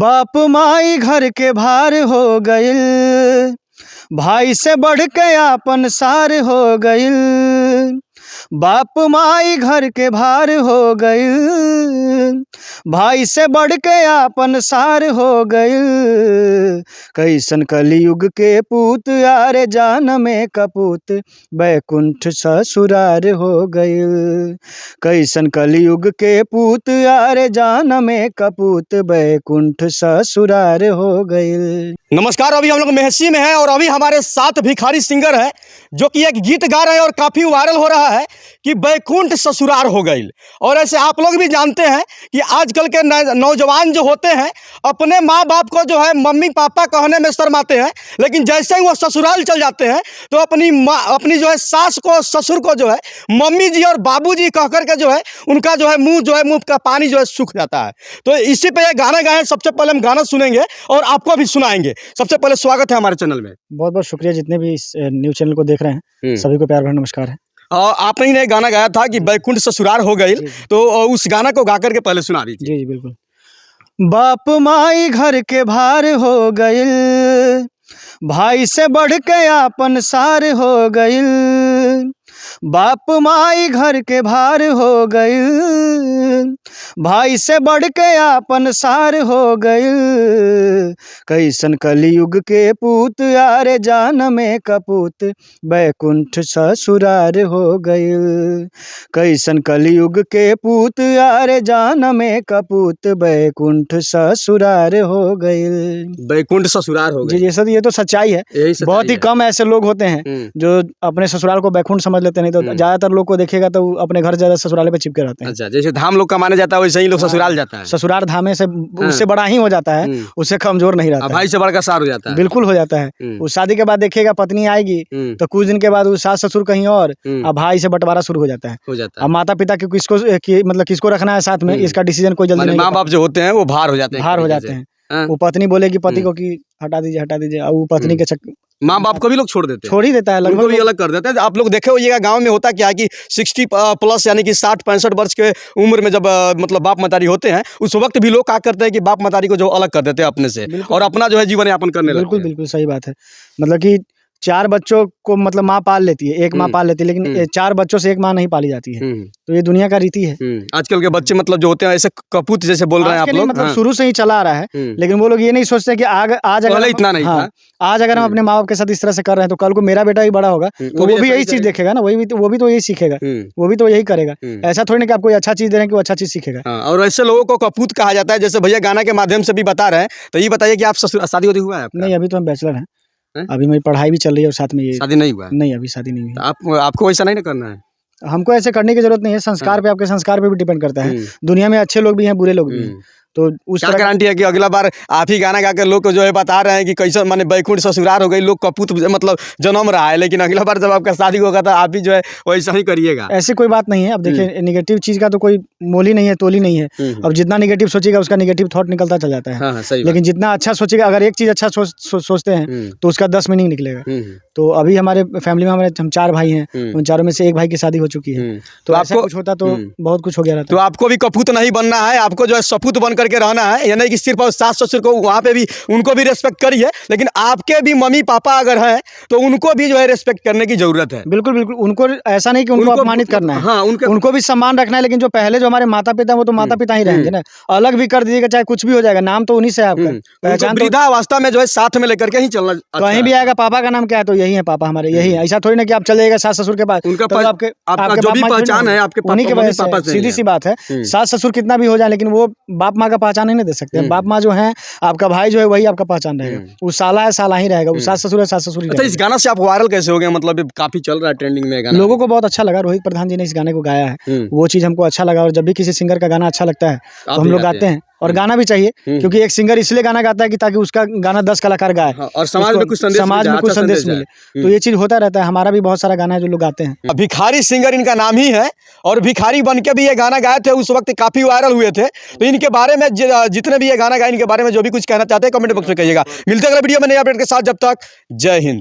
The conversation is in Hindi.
बाप माई घर के भार हो गइल, भाई से बढ़ के आपन सार हो गइल। बाप माई घर के भार हो गइल, भाई से बढ़ के आपन सार हो गइल। कैसन कलयुग के पूत यार जान में कपूत, बैकुंठ ससुरार हो गइल। कैसन कलयुग के पूत यार जान में कपूत, बैकुंठ ससुरार हो गइल। नमस्कार, अभी हम लोग मेहसी में हैं और अभी हमारे साथ भिखारी सिंगर है जो कि एक गीत गा रहे हैं और काफ़ी वायरल हो रहा है कि बैकुंठ ससुरार हो गई। और ऐसे आप लोग भी जानते हैं कि आजकल के नौजवान जो होते हैं अपने माँ बाप को जो है मम्मी पापा कहने में शर्माते हैं, लेकिन जैसे ही वो ससुराल चल जाते हैं तो अपनी जो है सास को ससुर को जो है मम्मी जी और बाबू जी कह करके जो है उनका जो है मुँह का पानी जो है सूख जाता है। तो इसी पे ये गाना गाएं। सबसे पहले हम गाना सुनेंगे और आपको भी सुनाएंगे। सबसे पहले स्वागत है हमारे चैनल में। बहुत बहुत शुक्रिया जितने भी इस न्यूज़ चैनल को देख रहे हैं, सभी को प्यार भरा नमस्कार है। आपने ही गाना गाया था कि बैकुंठ ससुरार हो गई, तो उस गाना को गा करके पहले सुना दीजिए। जी जी बिल्कुल। बाप माई घर के भार हो गइल, भाई से बढ़ के आपन सार हो गइल। बाप माई घर के भार हो गइल, भाई से बढ़ के आपन सार हो गइल। कैसन कलयुग के पूत यार जान में कपूत, बैकुंठ ससुरार हो गइल। कैसन कलयुग के पूत यार जान में कपूत, बैकुंठ ससुरार हो गइल। बैकुंठ ससुरार हो गई। जी सर, ये तो सच्चाई है। बहुत ही कम ऐसे लोग होते हैं जो अपने ससुराल को बैकुंठ समझ लेते हैं, नहीं तो ज्यादातर लोग को देखेगा तो अपने घर ज्यादा ससुराले पे चिपके रहते हैं। अच्छा, जैसे धाम लोग का माना जाता है वैसे ही लोग ससुराल जाता है। ससुराल धामे से उससे बड़ा ही हो जाता है, उससे कमजोर नहीं रहता। भाई से बड़ा का सार हो जाता है। बिल्कुल हो जाता है। उस शादी के बाद देखिएगा पत्नी आएगी तो कुछ दिन के बाद वो सास ससुर कहीं और, अब भाई से बंटवारा शुरू हो जाता है। अब माता पिता की किसको रखना है साथ में, इसका डिसीजन कोई जल्दी नहीं। माँ बाप जो होते हैं वो भार हो जाते हैं। वो पत्नी बोलेगी पति को कि हटा दीजिए, और वो पत्नी के माँ बाप को भी लोग छोड़ ही देता है, लगभग भी अलग कर देते हैं। आप लोग देखे होइएगा गांव में होता क्या है कि 60 प्लस यानी कि 60-65 वर्ष के उम्र में जब मतलब बाप मतारी होते हैं, उस वक्त भी लोग क्या करते हैं कि बाप मतारी को जो अलग कर देते हैं अपने से और अपना जो है जीवन यापन करने लगते हैं। बिल्कुल सही बात है। मतलब कि 4 बच्चों को मतलब माँ पाल लेती है, एक माँ पाल लेती है, लेकिन 4 बच्चों से एक माँ नहीं पाली जाती है। तो ये दुनिया का रीति है। आजकल के बच्चे मतलब जो होते हैं ऐसे कपूत जैसे बोल रहे हैं आप लोग, मतलब शुरू से ही चला आ रहा है, लेकिन वो लोग ये नहीं सोचते कि आज अगर इतना नहीं था, आज अगर हम अपने माँ बाप के साथ इस तरह से कर रहे हैं तो कल को मेरा बेटा ही बड़ा होगा तो वो भी यही चीज देखेगा ना, वो भी तो यही सीखेगा, वो भी तो यही करेगा। ऐसा थोड़ी ना कि आप कोई अच्छा चीज दे रहे हैं कि वो अच्छा चीज सीखेगा। और ऐसे लोगों को कपूत कहा जाता है, जैसे भैया गाना के माध्यम से भी बता रहे हैं। तो ये बताइए कि आप शादी हुआ है? नहीं, अभी तो हम बैचलर हैं। अभी मेरी पढ़ाई भी चल रही है और साथ में ये शादी नहीं हुआ है? नहीं, अभी शादी नहीं हुई। आपको ऐसा नहीं ना करना है? हमको ऐसे करने की जरूरत नहीं है। संस्कार पे, आपके संस्कार पे भी डिपेंड करता है। दुनिया में अच्छे लोग भी हैं, बुरे लोग भी हैं। तो उस क्या गारंटी है कि अगला बार आप ही गाना गाकर लोग को जो है बता रहे हैं कि कैसे माने बैकुंठ ससुरार हो गई, लोग कपूत मतलब जन्म रहा है, लेकिन अगला बार जब आपका शादी होगा तो आप भी जो है वैसा ही करिएगा? ऐसी कोई बात नहीं है। अब देखिए, नेगेटिव चीज का तो कोई मोल ही नहीं है, तोल ही नहीं है। अब जितना नेगेटिव सोचेगा उसका नेगेटिव थॉट निकलता चल जाता है। लेकिन जितना अच्छा सोचेगा, अगर एक चीज अच्छा सोचते हैं तो उसका 10 मीनिंग निकलेगा। तो अभी हमारे फैमिली में हम 4 भाई हैं, उन चारों में से एक भाई की शादी हो चुकी है। तो आपको कुछ होता तो बहुत कुछ हो गया रहता। तो आपको भी कपूत नहीं बनना है, आपको जो है सपूत बन करके रहना है। कि सिर्फ सास ससुर को वहाँ पे भी उनको भी रेस्पेक्ट करिए, लेकिन आपके भी मम्मी पापा अगर हैं तो उनको भी जो है रेस्पेक्ट करने की जरूरत है। बिल्कुल उनको ऐसा नहीं कि उनको अपमानित करना है। हाँ, उनको भी सम्मान रखना है। लेकिन जो पहले जो हमारे माता पिता वो तो माता पिता ही रहेंगे ना। अलग भी कर दीजिएगा चाहे कुछ भी हो जाएगा, नाम तो उन्हीं से आपका पहचान। वृद्धावस्था में जो है साथ में लेकर के ही चलना। कहीं भी आएगा पापा का नाम क्या है तो यही है पापा हमारे, यही है। ऐसा थोड़ी ना कि आप चले जाएगा सास ससुर के पास, आपका जो भी पहचान है आपके उन्हीं के वजह से। सीधी सी बात है, सास ससुर कितना भी हो जाए लेकिन वो बाप माँ का पहचान नहीं दे सकते। बाप माँ जो है, आपका भाई जो है वही आपका पहचान रहेगा। वो साला है साला ही रहेगा, वो सास ससुर है सास ससुर ही रहेगा। इस गाना से आप वायरल कैसे हो गए? मतलब काफी चल रहा है, ट्रेंडिंग में गाना। लोगों को बहुत अच्छा लगा। रोहित प्रधान जी ने इस गाने को गाया है, वो चीज हमको अच्छा लगा। और जब भी किसी सिंगर का गाना अच्छा लगता है तो हम लोग गाते हैं, और गाना भी चाहिए, क्योंकि एक सिंगर इसलिए गाना गाता है कि ताकि उसका गाना 10 कलाकार गाए और समाज में कुछ संदेश मिले। तो ये चीज होता रहता है। हमारा भी बहुत सारा गाना है जो लोग गाते हैं। भिखारी सिंगर इनका नाम ही है, और भिखारी बन के भी ये गाना गाए थे, उस वक्त काफी वायरल हुए थे। तो इनके बारे में जितने भी ये गाना गाए, इनके बारे में जो भी कुछ कहना चाहते हैं कमेंट बॉक्स में कहिएगा। मिलते हैं अगले वीडियो में नए अपडेट के साथ। जब तक जय हिंद।